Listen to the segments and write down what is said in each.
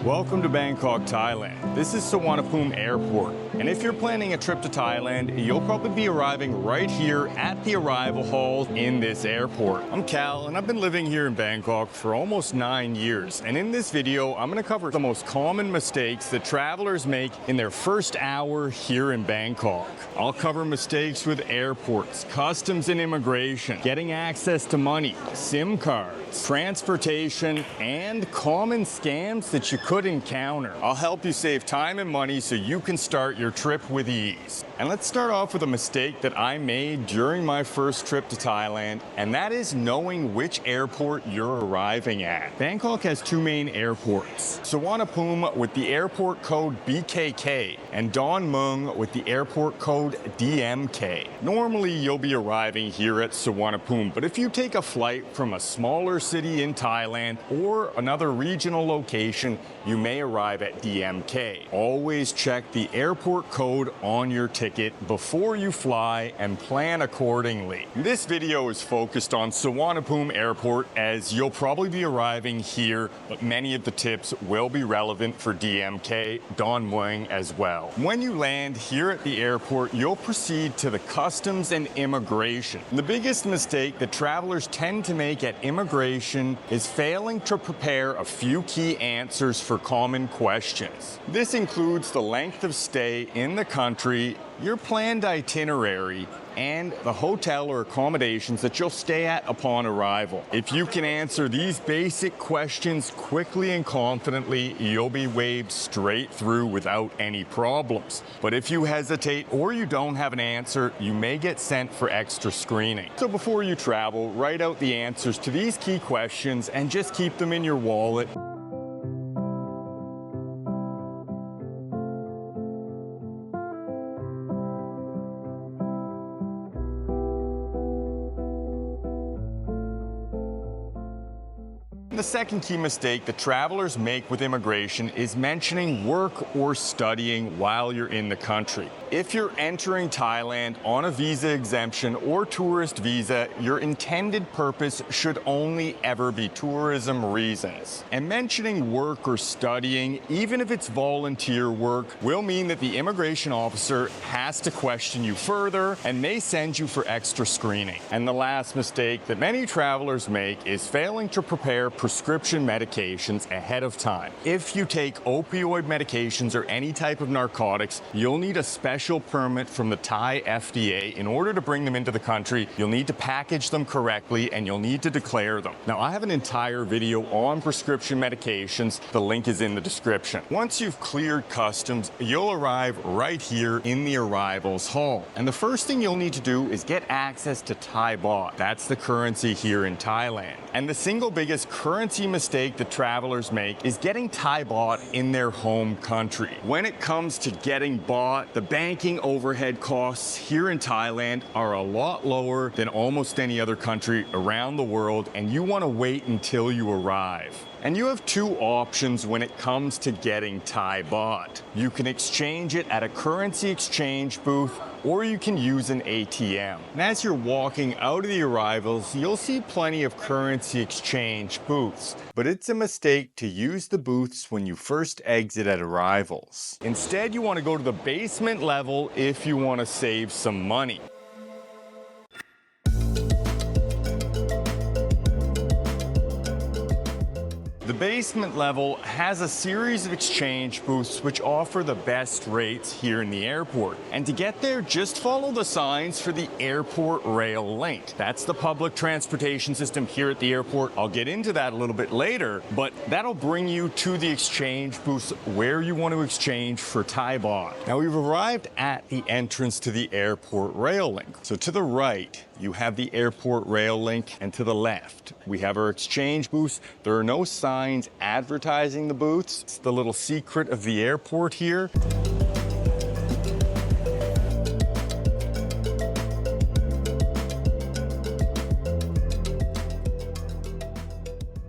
Welcome to Bangkok, Thailand. This is Suvarnabhumi Airport. And if you're planning a trip to Thailand, you'll probably be arriving right here at the arrival hall in this airport. I'm Cal, and I've been living here in Bangkok for almost 9 years. And in this video, I'm going to cover the most common mistakes that travelers make in their first hour here in Bangkok. I'll cover mistakes with airports, customs and immigration, getting access to money, SIM cards, transportation, and common scams that you could encounter. I'll help you save time and money so you can start your trip with ease. And let's start off with a mistake that I made during my first trip to Thailand, and that is knowing which airport you're arriving at. Bangkok has two main airports, Suvarnabhumi with the airport code BKK and Don Mueang with the airport code DMK. Normally you'll be arriving here at Suvarnabhumi, but if you take a flight from a smaller city in Thailand or another regional location, you may arrive at DMK. Always check the airport code on your ticket before you fly and plan accordingly. This video is focused on Suvarnabhumi Airport as you'll probably be arriving here, but many of the tips will be relevant for DMK, Don Mueang as well. When you land here at the airport, you'll proceed to the customs and immigration. The biggest mistake that travelers tend to make at immigration is failing to prepare a few key answers for common questions. This includes the length of stay in the country, your planned itinerary, and the hotel or accommodations that you'll stay at upon arrival. If you can answer these basic questions quickly and confidently, you'll be waved straight through without any problems. But if you hesitate or you don't have an answer, you may get sent for extra screening. So before you travel, write out the answers to these key questions and just keep them in your wallet. The second key mistake that travelers make with immigration is mentioning work or studying while you're in the country. If you're entering Thailand on a visa exemption or tourist visa, your intended purpose should only ever be tourism reasons. And mentioning work or studying, even if it's volunteer work, will mean that the immigration officer has to question you further and may send you for extra screening. And the last mistake that many travelers make is failing to prepare prescription medications ahead of time. If you take opioid medications or any type of narcotics, you'll need a special permit from the Thai FDA in order to bring them into the country. You'll need to package them correctly and you'll need to declare them. Now, I have an entire video on prescription medications. The link is in the description. Once you've cleared customs, you'll arrive right here in the arrivals hall. And the first thing you'll need to do is get access to Thai baht. That's the currency here in Thailand. And the single biggest currency mistake that travelers make is getting Thai baht in their home country. When it comes to getting baht, the banking overhead costs here in Thailand are a lot lower than almost any other country around the world, and you want to wait until you arrive. And you have two options when it comes to getting Thai baht. You can exchange it at a currency exchange booth, or you can use an ATM. And as you're walking out of the arrivals, you'll see plenty of currency exchange booths. But it's a mistake to use the booths when you first exit at arrivals. Instead, you want to go to the basement level if you want to save some money. The basement level has a series of exchange booths which offer the best rates here in the airport. And to get there, just follow the signs for the airport rail link. That's the public transportation system here at the airport. I'll get into that a little bit later, but that'll bring you to the exchange booths where you want to exchange for Thai baht. Now, we've arrived at the entrance to the airport rail link. So to the right, you have the airport rail link, and to the left, we have our exchange booths. There are no signs advertising the booths. It's the little secret of the airport here.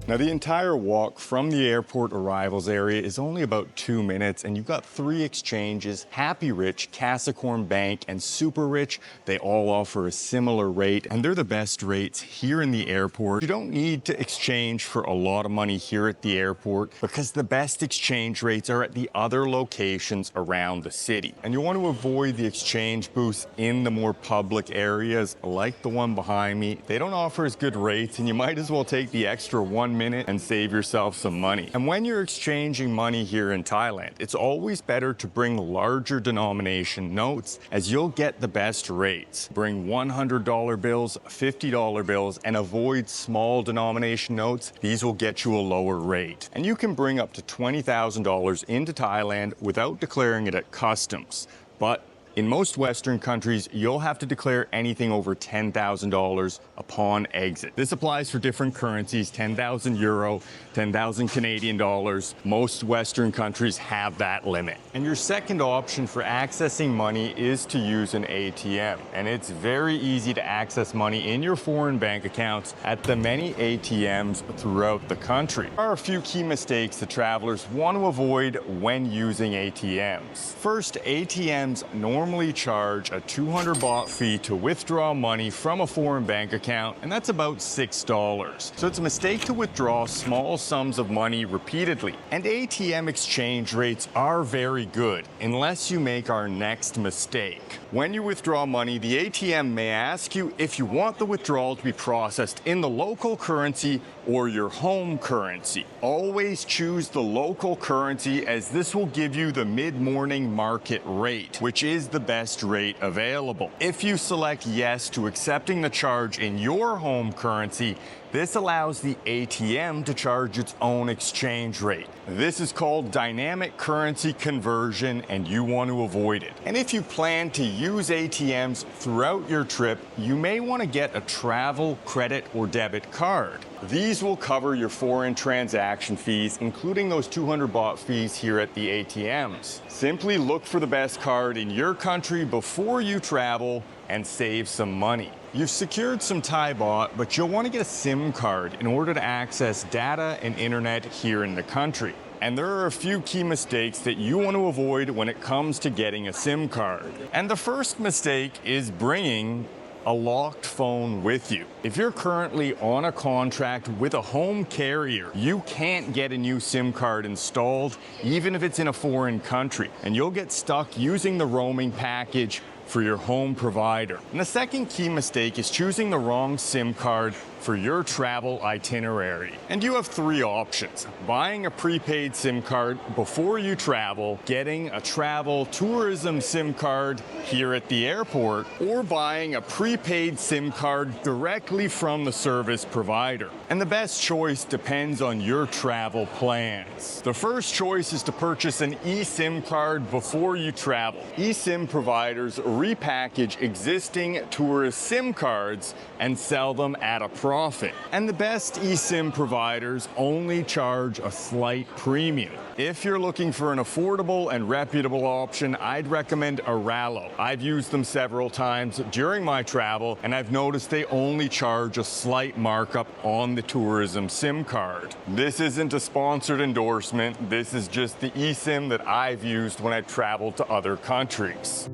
Now, Now, the entire walk from the airport arrivals area is only about 2 minutes, and you've got 3 exchanges: Happy Rich, Casacorn Bank, and Super Rich. They all offer a similar rate, and they're the best rates here in the airport. You don't need to exchange for a lot of money here at the airport because the best exchange rates are at the other locations around the city. And you want to avoid the exchange booths in the more public areas like the one behind me. They don't offer as good rates, and you might as well take the extra 1 minute and save yourself some money. And when you're exchanging money here in Thailand, it's always better to bring larger denomination notes, as you'll get the best rates. Bring $100 bills, $50 bills, and avoid small denomination notes. These will get you a lower rate. And you can bring up to $20,000 into Thailand without declaring it at customs. But in most Western countries, you'll have to declare anything over $10,000 upon exit. This applies for different currencies: 10,000 euro, 10,000 Canadian dollars. Most Western countries have that limit. And your second option for accessing money is to use an ATM. And it's very easy to access money in your foreign bank accounts at the many ATMs throughout the country. There are a few key mistakes that travelers want to avoid when using ATMs. First, ATMs normally charge a 200 baht fee to withdraw money from a foreign bank account, and that's about $6. So it's a mistake to withdraw small sums of money repeatedly. And ATM exchange rates are very good, unless you make our next mistake. When you withdraw money, the ATM may ask you if you want the withdrawal to be processed in the local currency or your home currency. Always choose the local currency, as this will give you the mid-morning market rate, which is the best rate available. If you select yes to accepting the charge in your home currency, this allows the ATM to charge its own exchange rate. This is called dynamic currency conversion, and you want to avoid it. And if you plan to use ATMs throughout your trip, you may want to get a travel credit or debit card. These will cover your foreign transaction fees, including those 200 baht fees here at the ATMs. Simply look for the best card in your country before you travel and save some money. You've secured some Thai baht, but you'll want to get a SIM card in order to access data and internet here in the country. And there are a few key mistakes that you want to avoid when it comes to getting a SIM card. And the first mistake is bringing a locked phone with you. If you're currently on a contract with a home carrier, you can't get a new SIM card installed, even if it's in a foreign country, and you'll get stuck using the roaming package for your home provider. And the second key mistake is choosing the wrong SIM card for your travel itinerary. And you have 3 options: buying a prepaid SIM card before you travel, getting a travel tourism SIM card here at the airport, or buying a prepaid SIM card directly from the service provider. And the best choice depends on your travel plans. The first choice is to purchase an eSIM card before you travel. eSIM providers repackage existing tourist SIM cards and sell them at a profit. And the best eSIM providers only charge a slight premium. If you're looking for an affordable and reputable option, I'd recommend Aralo. I've used them several times during my travel, and I've noticed they only charge a slight markup on the tourism SIM card. This isn't a sponsored endorsement. This is just the eSIM that I've used when I've traveled to other countries.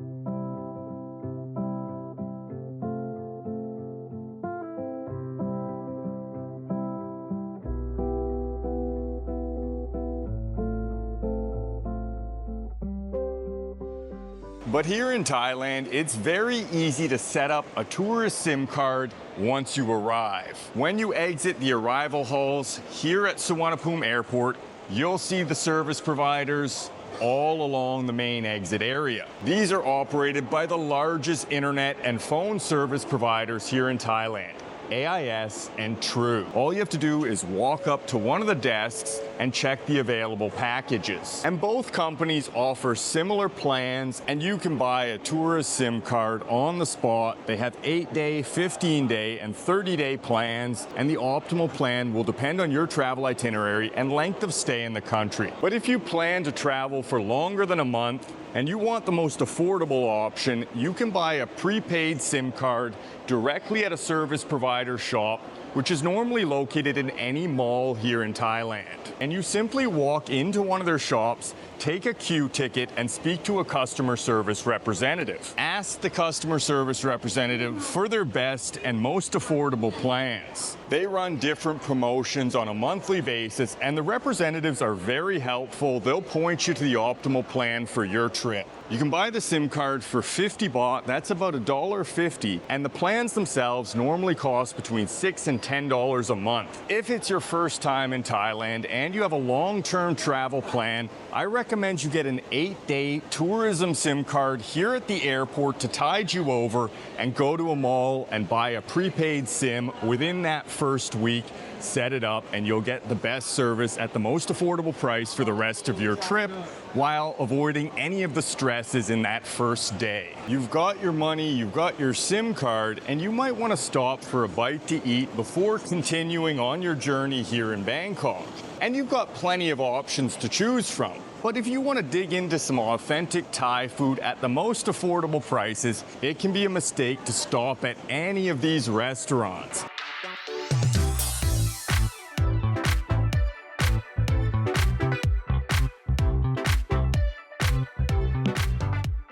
But here in Thailand, it's very easy to set up a tourist SIM card once you arrive. When you exit the arrival halls here at Suvarnabhumi Airport, you'll see the service providers all along the main exit area. These are operated by the largest internet and phone service providers here in Thailand: AIS and True. All you have to do is walk up to one of the desks and check the available packages. And both companies offer similar plans, and you can buy a tourist SIM card on the spot. They have 8-day, 15-day, and 30-day plans, and the optimal plan will depend on your travel itinerary and length of stay in the country. But if you plan to travel for longer than a month, and you want the most affordable option, you can buy a prepaid SIM card directly at a service provider shop which is normally located in any mall here in Thailand. And you simply walk into one of their shops, take a queue ticket, and speak to a customer service representative. Ask the customer service representative for their best and most affordable plans. They run different promotions on a monthly basis, and the representatives are very helpful. They'll point you to the optimal plan for your trip. You can buy the SIM card for 50 baht, that's about $1.50, and the plans themselves normally cost between $6 and $10 a month. If it's your first time in Thailand and you have a long-term travel plan, I recommend you get an 8-day tourism SIM card here at the airport to tide you over and go to a mall and buy a prepaid SIM within that first week. Set it up and you'll get the best service at the most affordable price for the rest of your trip while avoiding any of the stresses in that first day. You've got your money, you've got your SIM card, and you might want to stop for a bite to eat before continuing on your journey here in Bangkok. And you've got plenty of options to choose from. But if you want to dig into some authentic Thai food at the most affordable prices, it can be a mistake to stop at any of these restaurants.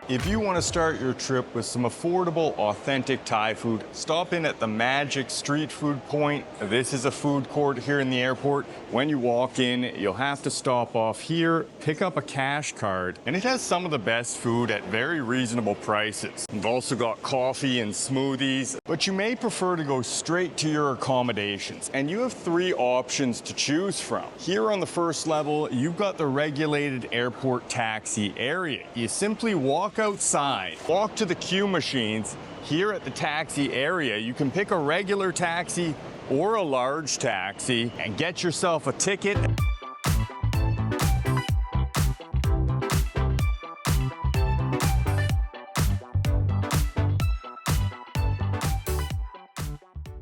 If you want to start your trip with some affordable, authentic Thai food, stop in at the Magic Street Food Point. This is a food court here in the airport. When you walk in, you'll have to stop off here, pick up a cash card, and it has some of the best food at very reasonable prices. You've also got coffee and smoothies, but you may prefer to go straight to your accommodations, and you have 3 options to choose from. Here on the first level, you've got the regulated airport taxi area. You simply walk outside, walk to the queue machines. Here at the taxi area, you can pick a regular taxi or a large taxi and get yourself a ticket.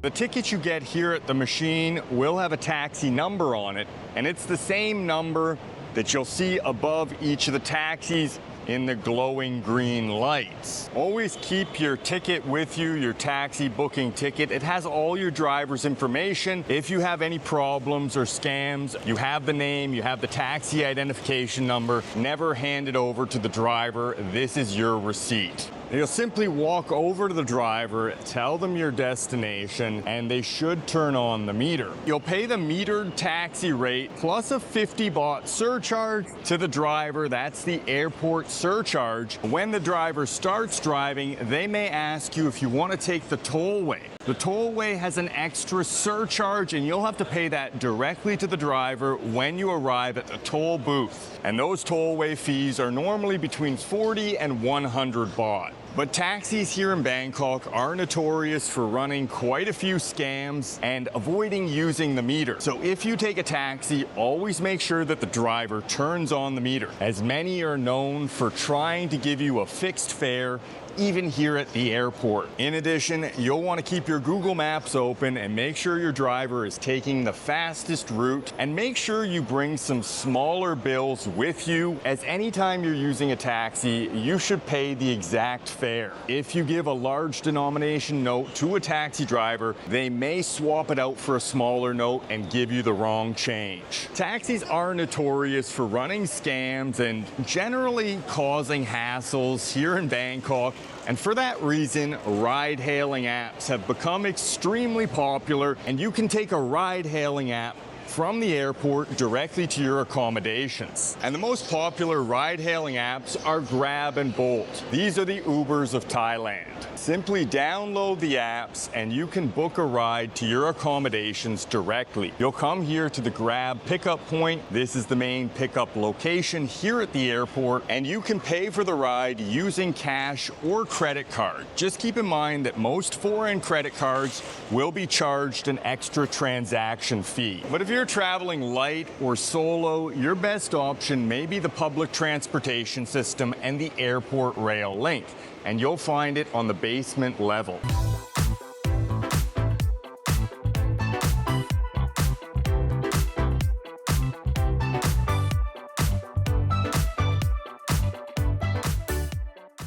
The ticket you get here at the machine will have a taxi number on it, and it's the same number that you'll see above each of the taxis in the glowing green lights. Always keep your ticket with you, your taxi booking ticket. It has all your driver's information. If you have any problems or scams, you have the name, you have the taxi identification number. Never hand it over to the driver. This is your receipt. You'll simply walk over to the driver, tell them your destination, and they should turn on the meter. You'll pay the metered taxi rate plus a 50 baht surcharge to the driver. That's the airport surcharge. When the driver starts driving, they may ask you if you want to take the tollway. The tollway has an extra surcharge, and you'll have to pay that directly to the driver when you arrive at the toll booth. And those tollway fees are normally between 40 and 100 baht. But taxis here in Bangkok are notorious for running quite a few scams and avoiding using the meter. So if you take a taxi, always make sure that the driver turns on the meter, as many are known for trying to give you a fixed fare even here at the airport. In addition, you'll want to keep your Google Maps open and make sure your driver is taking the fastest route, and make sure you bring some smaller bills with you, as anytime you're using a taxi, you should pay the exact fare. If you give a large denomination note to a taxi driver, they may swap it out for a smaller note and give you the wrong change. Taxis are notorious for running scams and generally causing hassles here in Bangkok. And for that reason, ride-hailing apps have become extremely popular, and you can take a ride-hailing app from the airport directly to your accommodations. And the most popular ride-hailing apps are Grab and Bolt. These are the Ubers of Thailand. Simply download the apps and you can book a ride to your accommodations directly. You'll come here to the Grab pickup point. This is the main pickup location here at the airport, and you can pay for the ride using cash or credit card. Just keep in mind that most foreign credit cards will be charged an extra transaction fee. But if you're traveling light or solo, your best option may be the public transportation system and the airport rail link, and you'll find it on the basement level.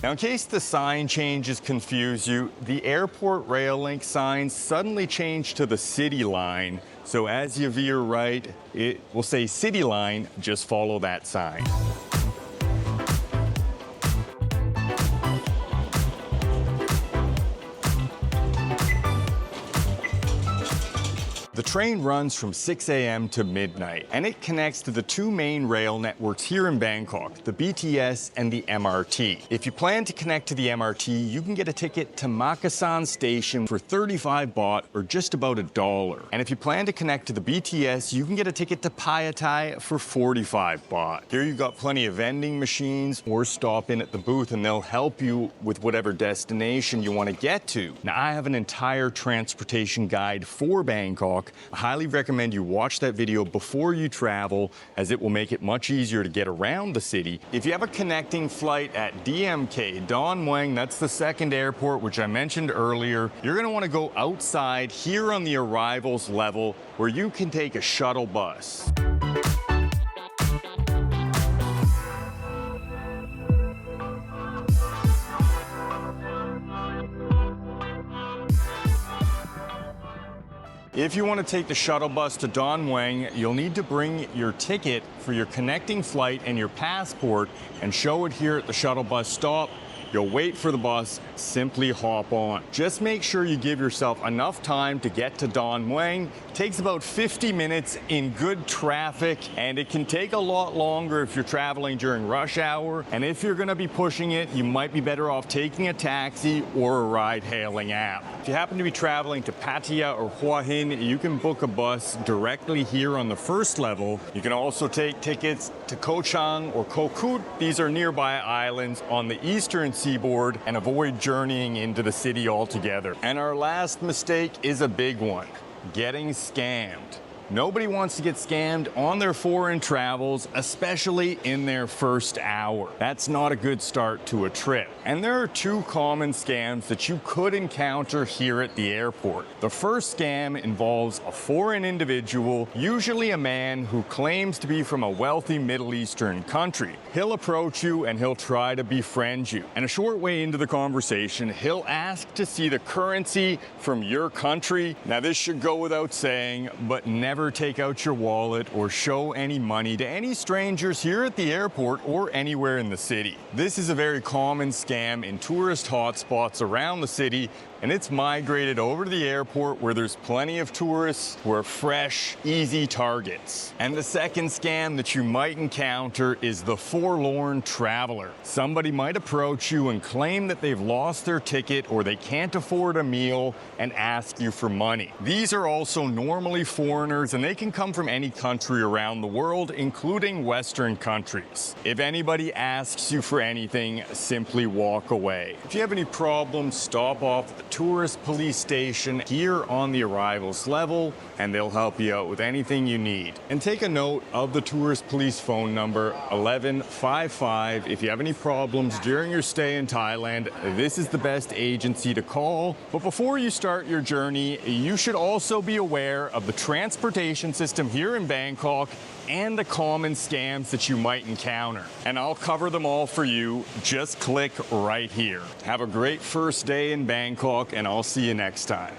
Now, in case the sign changes confuse you, the airport rail link signs suddenly change to the city line. So as you veer right, it will say city line, just follow that sign. The train runs from 6 a.m. to midnight, and it connects to the two main rail networks here in Bangkok, the BTS and the MRT. If you plan to connect to the MRT, you can get a ticket to Makassan Station for 35 baht, or just about $1. And if you plan to connect to the BTS, you can get a ticket to Payatai for 45 baht. Here you've got plenty of vending machines, or stop in at the booth and they'll help you with whatever destination you want to get to. Now, I have an entire transportation guide for Bangkok. I highly recommend you watch that video before you travel, as it will make it much easier to get around the city. If you have a connecting flight at DMK, Don Mueang, that's the second airport which I mentioned earlier, you're going to want to go outside here on the arrivals level where you can take a shuttle bus. If you want to take the shuttle bus to Don Mueang, you'll need to bring your ticket for your connecting flight and your passport and show it here at the shuttle bus stop. You'll wait for the bus, simply hop on. Just make sure you give yourself enough time to get to Don Mueang. It takes about 50 minutes in good traffic, and it can take a lot longer if you're traveling during rush hour. And if you're gonna be pushing it, you might be better off taking a taxi or a ride-hailing app. If you happen to be traveling to Pattaya or Hua Hin, you can book a bus directly here on the first level. You can also take tickets to Koh Chang or Koh Koot. These are nearby islands on the eastern seaboard, and avoid journeying into the city altogether. And our last mistake is a big one: getting scammed. Nobody wants to get scammed on their foreign travels, especially in their first hour. That's not a good start to a trip. And there are two common scams that you could encounter here at the airport. The first scam involves a foreign individual, usually a man who claims to be from a wealthy Middle Eastern country. He'll approach you and he'll try to befriend you. And a short way into the conversation, he'll ask to see the currency from your country. Now, this should go without saying, but never take out your wallet or show any money to any strangers here at the airport or anywhere in the city. This is a very common scam in tourist hotspots around the city, and it's migrated over to the airport where there's plenty of tourists who are fresh, easy targets. And the second scam that you might encounter is the forlorn traveler. Somebody might approach you and claim that they've lost their ticket or they can't afford a meal and ask you for money. These are also normally foreigners, and they can come from any country around the world, including Western countries. If anybody asks you for anything, simply walk away. If you have any problems, stop off at the tourist police station here on the arrivals level, and they'll help you out with anything you need. And take a note of the tourist police phone number, 1155. If you have any problems during your stay in Thailand, this is the best agency to call. But before you start your journey, you should also be aware of the transportation system here in Bangkok and the common scams that you might encounter. And I'll cover them all for you. Just click right here. Have a great first day in Bangkok, and I'll see you next time.